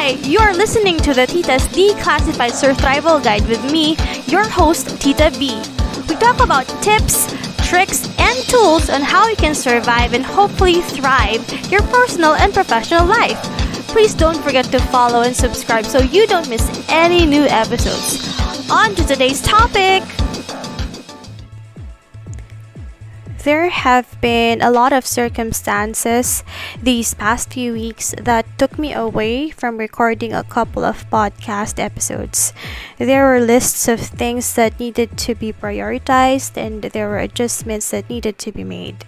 Hi, you are listening to the Tita's Declassified Survival Guide with me, your host, Tita B. We talk about tips, tricks, and tools on how you can survive and hopefully thrive your personal and professional life. Please don't forget to follow and subscribe so you don't miss any new episodes. On to today's topic! There have been a lot of circumstances these past few weeks that took me away from recording a couple of podcast episodes. There were lists of things that needed to be prioritized, and there were adjustments that needed to be made.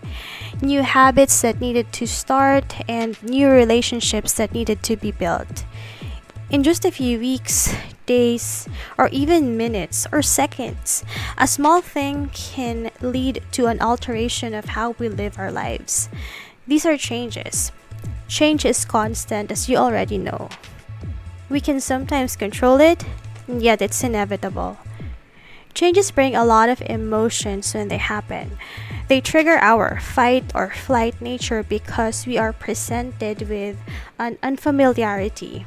New habits that needed to start, and new relationships that needed to be built. In just a few weeks, days, or even minutes or seconds, a small thing can lead to an alteration of how we live our lives. These are changes. Change is constant, as you already know. We can sometimes control it, and yet it's inevitable. Changes bring a lot of emotions when they happen. They trigger our fight or flight nature because we are presented with an unfamiliarity.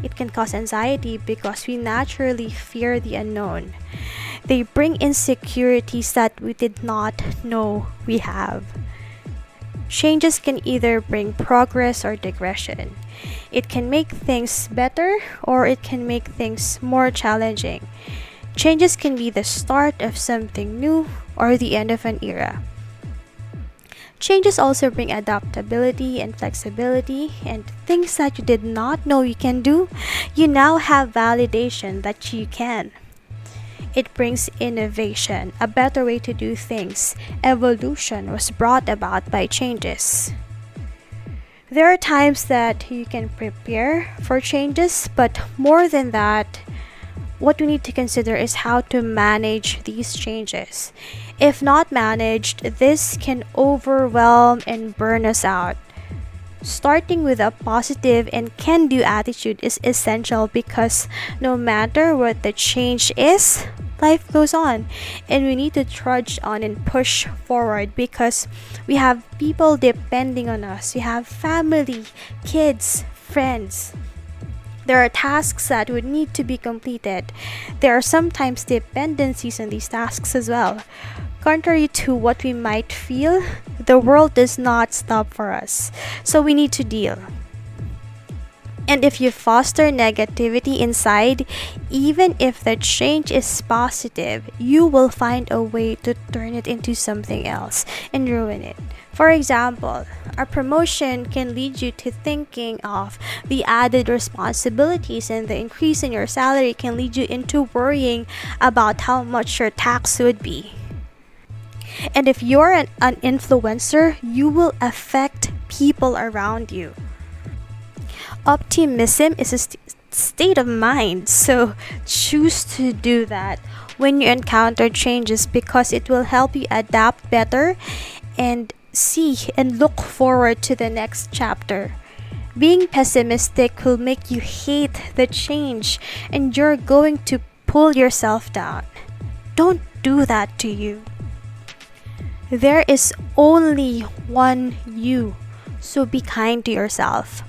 It can cause anxiety because we naturally fear the unknown. They bring insecurities that we did not know we have. Changes can either bring progress or digression. It can make things better or it can make things more challenging. Changes can be the start of something new or the end of an era. Changes also bring adaptability and flexibility, and things that you did not know you can do, you now have validation that you can. It brings innovation, a better way to do things. Evolution was brought about by changes. There are times that you can prepare for changes, but more than that, what we need to consider is how to manage these changes. If not managed, this can overwhelm and burn us out. Starting with a positive and can-do attitude is essential because no matter what the change is, life goes on, and we need to trudge on and push forward because we have people depending on us. We have family, kids, friends. There are tasks that would need to be completed. There are sometimes dependencies on these tasks as well. Contrary to what we might feel, the world does not stop for us, so we need to deal. And if you foster negativity inside, even if the change is positive, you will find a way to turn it into something else and ruin it. For example, a promotion can lead you to thinking of the added responsibilities, and the increase in your salary can lead you into worrying about how much your tax would be. And if you're an influencer, you will affect people around you. Optimism is a state of mind, so choose to do that when you encounter changes because it will help you adapt better and see and look forward to the next chapter. Being pessimistic will make you hate the change and you're going to pull yourself down. Don't do that to you. There is only one you, so be kind to yourself.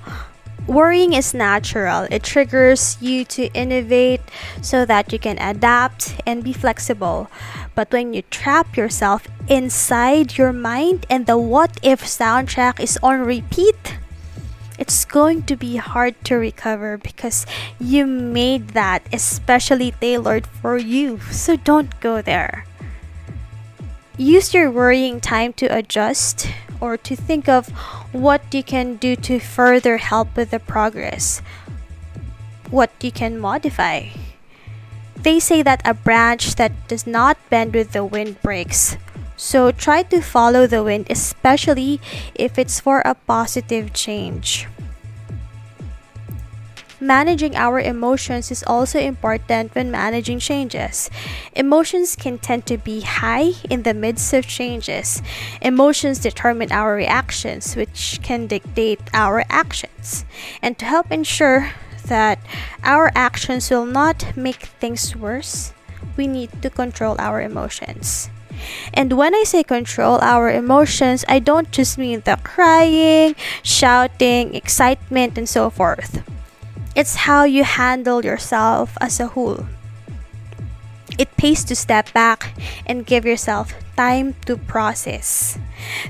Worrying is natural. It triggers you to innovate so that you can adapt and be flexible. But when you trap yourself inside your mind and the what if soundtrack is on repeat, it's going to be hard to recover because you made that especially tailored for you. So don't go there. Use your worrying time to adjust or to think of what you can do to further help with the progress, what you can modify. They say that a branch that does not bend with the wind breaks. So try to follow the wind, especially if it's for a positive change. Managing our emotions is also important when managing changes. Emotions can tend to be high in the midst of changes. Emotions determine our reactions, which can dictate our actions. And to help ensure that our actions will not make things worse, we need to control our emotions. And when I say control our emotions, I don't just mean the crying, shouting, excitement, and so forth. It's how you handle yourself as a whole. It pays to step back and give yourself time to process.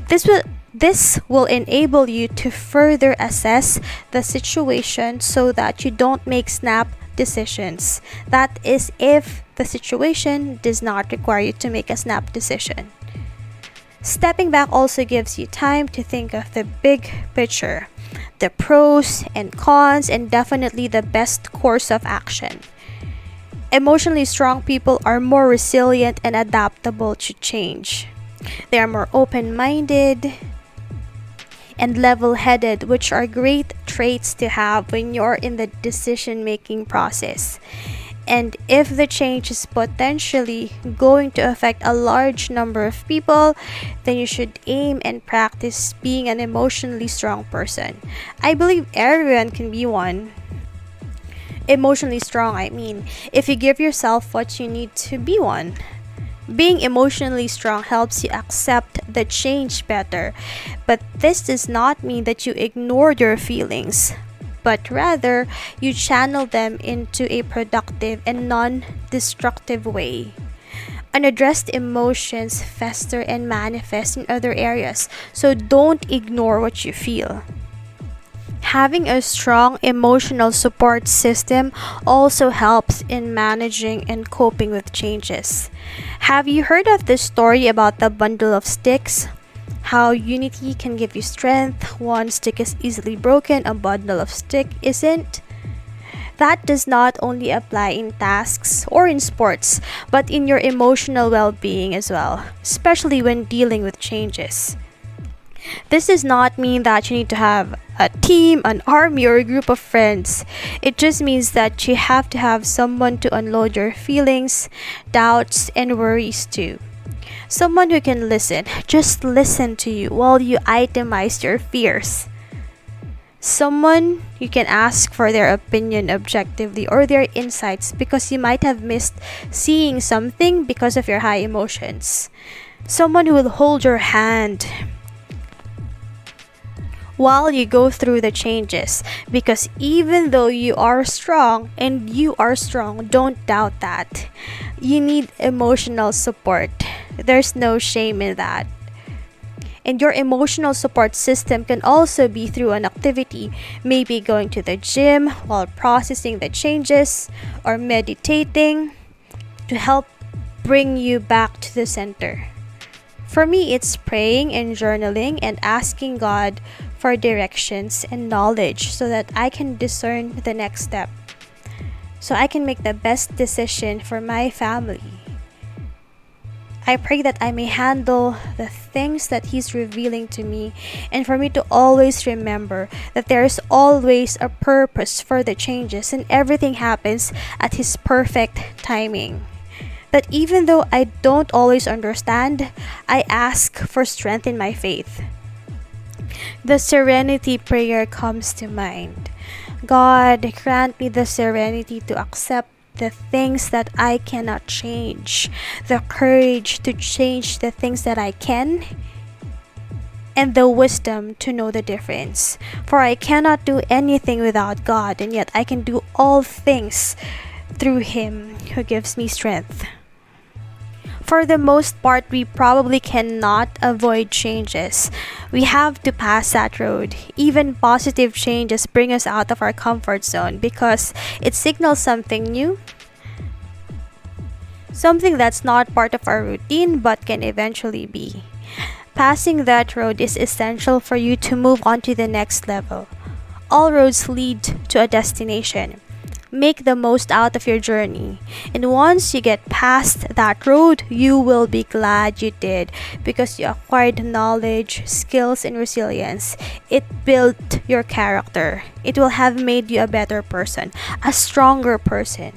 This will enable you to further assess the situation so that you don't make snap decisions. That is, if the situation does not require you to make a snap decision. Stepping back also gives you time to think of the big picture, the pros and cons, and definitely the best course of action. Emotionally strong people are more resilient and adaptable to change. They are more open-minded and level-headed, which are great traits to have when you're in the decision-making process. And if the change is potentially going to affect a large number of people, then you should aim and practice being an emotionally strong person. I believe everyone can be one. Emotionally strong, I mean, if you give yourself what you need to be one. Being emotionally strong helps you accept the change better, but this does not mean that you ignore your feelings, but rather you channel them into a productive and non-destructive way. Unaddressed emotions fester and manifest in other areas, so don't ignore what you feel. Having a strong emotional support system also helps in managing and coping with changes. Have you heard of this story about the bundle of sticks? How unity can give you strength. One stick is easily broken, a bundle of stick isn't. That does not only apply in tasks or in sports, but in your emotional well-being as well, especially when dealing with changes. This does not mean that you need to have a team, an army, or a group of friends. It just means that you have to have someone to unload your feelings, doubts, and worries to. Someone who can listen, just listen to you while you itemize your fears. Someone you can ask for their opinion objectively or their insights because you might have missed seeing something because of your high emotions. Someone who will hold your hand while you go through the changes, because even though you are strong, and you are strong, don't doubt that, you need emotional support. There's no shame in that. And your emotional support system can also be through an activity, maybe going to the gym while processing the changes, or meditating to help bring you back to the center. For me, it's praying and journaling and asking God for directions and knowledge so that I can discern the next step, so I can make the best decision for my family. I pray that I may handle the things that He's revealing to me, and for me to always remember that there is always a purpose for the changes and everything happens at His perfect timing. That even though I don't always understand, I ask for strength in my faith. The serenity prayer comes to mind. God, grant me the serenity to accept the things that I cannot change, the courage to change the things that I can, and the wisdom to know the difference. For I cannot do anything without God, and yet I can do all things through Him who gives me strength. For the most part, we probably cannot avoid changes. We have to pass that road. Even positive changes bring us out of our comfort zone because it signals something new, something that's not part of our routine but can eventually be. Passing that road is essential for you to move on to the next level. All roads lead to a destination. Make the most out of your journey. And once you get past that road, you will be glad you did because you acquired knowledge, skills, and resilience. It built your character. It will have made you a better person, a stronger person.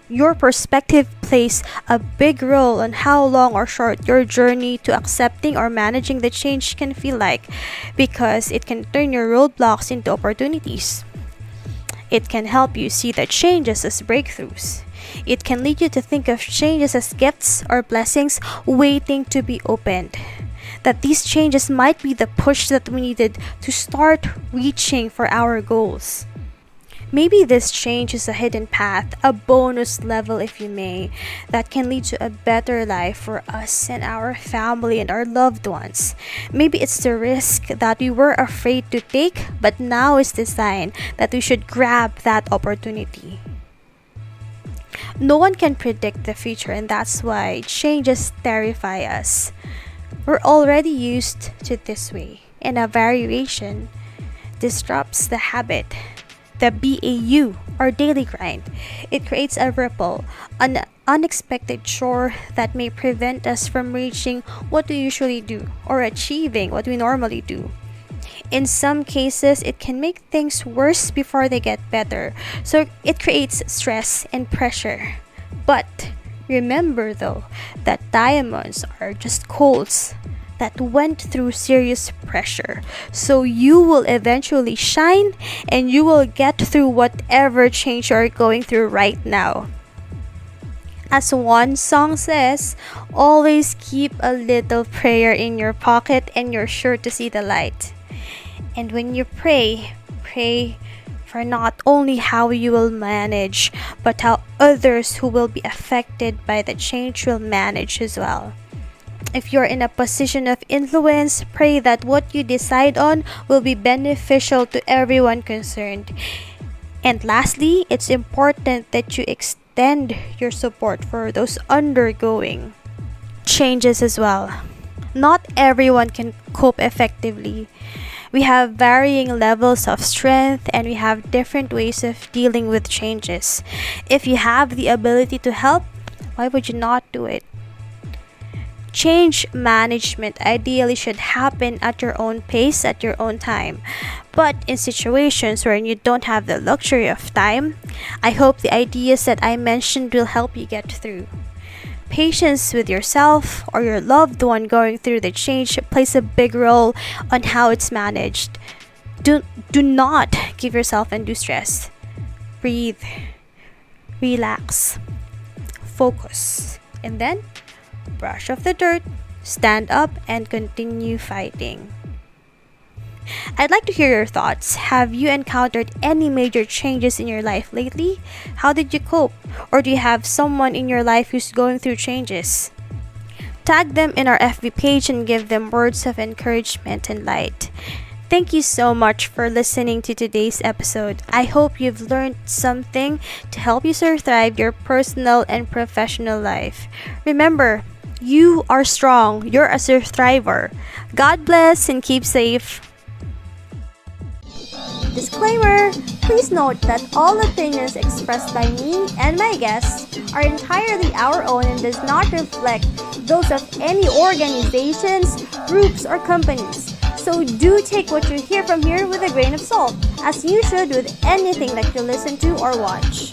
Your perspective plays a big role on how long or short your journey to accepting or managing the change can feel like, because it can turn your roadblocks into opportunities. It can help you see the changes as breakthroughs. It can lead you to think of changes as gifts or blessings waiting to be opened. That these changes might be the push that we needed to start reaching for our goals. Maybe this change is a hidden path, a bonus level, if you may, that can lead to a better life for us and our family and our loved ones. Maybe it's the risk that we were afraid to take, but now is the sign that we should grab that opportunity. No one can predict the future, and that's why changes terrify us. We're already used to this way, and a variation disrupts the habit, the BAU, or daily grind. It creates a ripple, an unexpected chore that may prevent us from reaching what we usually do or achieving what we normally do. In some cases, it can make things worse before they get better, so it creates stress and pressure. But remember though, that diamonds are just coals that went through serious pressure. So you will eventually shine and you will get through whatever change you're going through right now. As one song says, always keep a little prayer in your pocket and you're sure to see the light. And when you pray, pray for not only how you will manage, but how others who will be affected by the change will manage as well. If you're in a position of influence, pray that what you decide on will be beneficial to everyone concerned. And lastly, it's important that you extend your support for those undergoing changes as well. Not everyone can cope effectively. We have varying levels of strength and we have different ways of dealing with changes. If you have the ability to help, why would you not do it? Change management ideally should happen at your own pace, at your own time. But in situations where you don't have the luxury of time, I hope the ideas that I mentioned will help you get through. Patience with yourself or your loved one going through the change plays a big role on how it's managed. Do not give yourself undue stress. Breathe, relax, focus, and then brush off the dirt, stand up, and continue fighting. I'd like to hear your thoughts. Have you encountered any major changes in your life lately? How did you cope? Or do you have someone in your life who's going through changes? Tag them in our FB page and give them words of encouragement and light. Thank you so much for listening to today's episode. I hope you've learned something to help you thrive your personal and professional life. Remember, you are strong. You're a thriver. God bless and keep safe. Disclaimer! Please note that all opinions expressed by me and my guests are entirely our own and does not reflect those of any organizations, groups, or companies. So do take what you hear from here with a grain of salt, as you should with anything that you listen to or watch.